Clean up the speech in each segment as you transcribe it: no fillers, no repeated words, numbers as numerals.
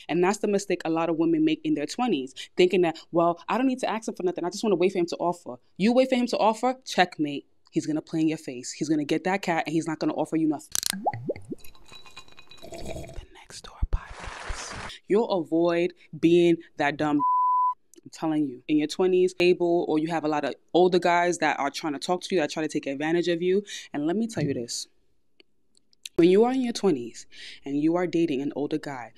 And that's the mistake a lot of women make in their 20s, thinking that, well, I don't need to ask him for nothing. I just want to wait for him to offer. You wait for him to offer, checkmate. He's going to play in your face. He's going to get that cat and he's not going to offer you nothing. The Next Door podcast. You'll avoid being that dumb. I'm telling you, in your 20s, able, or you have a lot of older guys that are trying to talk to you, that try to take advantage of you. And let me tell you this. When you are in your 20s and you are dating an older guy,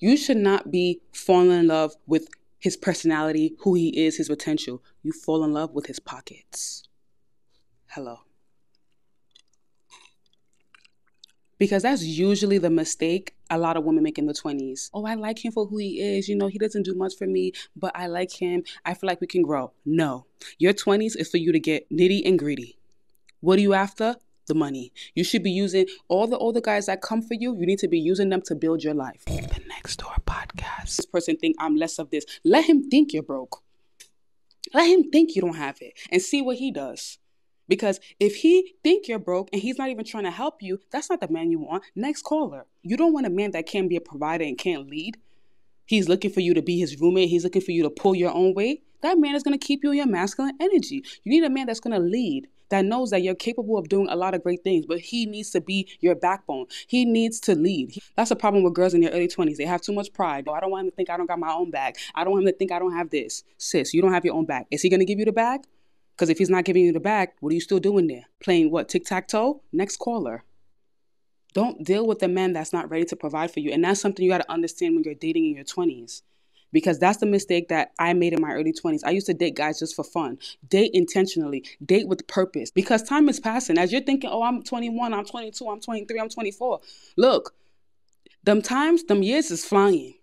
you should not be falling in love with his personality, who he is, his potential. You fall in love with his pockets. Hello. Because that's usually the mistake a lot of women make in the 20s. Oh, I like him for who he is. You know, he doesn't do much for me, but I like him. I feel like we can grow. No. Your 20s is for you to get nitty and gritty. What are you after? The money. You should be using all the older guys that come for you. You need to be using them to build your life. The Next Door podcast. This person think I'm less of this. Let him think you're broke. Let him think you don't have it and see what he does. Because if he think you're broke and he's not even trying to help you, that's not the man you want. Next caller. You don't want a man that can't be a provider and can't lead. He's looking for you to be his roommate. He's looking for you to pull your own weight. That man is going to keep you in your masculine energy. You need a man that's going to lead, that knows that you're capable of doing a lot of great things, but he needs to be your backbone. He needs to lead. That's a problem with girls in their early 20s. They have too much pride. Oh, I don't want him to think I don't got my own bag. I don't want him to think I don't have this. Sis, you don't have your own bag. Is he going to give you the bag? Because if he's not giving you the bag, what are you still doing there? Playing what, tic-tac-toe? Next caller. Don't deal with a man that's not ready to provide for you. And that's something you got to understand when you're dating in your 20s. Because that's the mistake that I made in my early 20s. I used to date guys just for fun. Date intentionally. Date with purpose. Because time is passing. As you're thinking, oh, I'm 21, I'm 22, I'm 23, I'm 24. Look, them years is flying.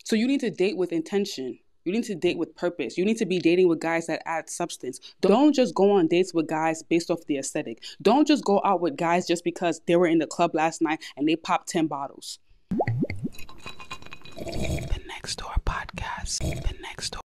So you need to date with intention. You need to date with purpose. You need to be dating with guys that add substance. Don't just go on dates with guys based off the aesthetic. Don't just go out with guys just because they were in the club last night and they popped 10 bottles. The Next Door podcast. The Next Door.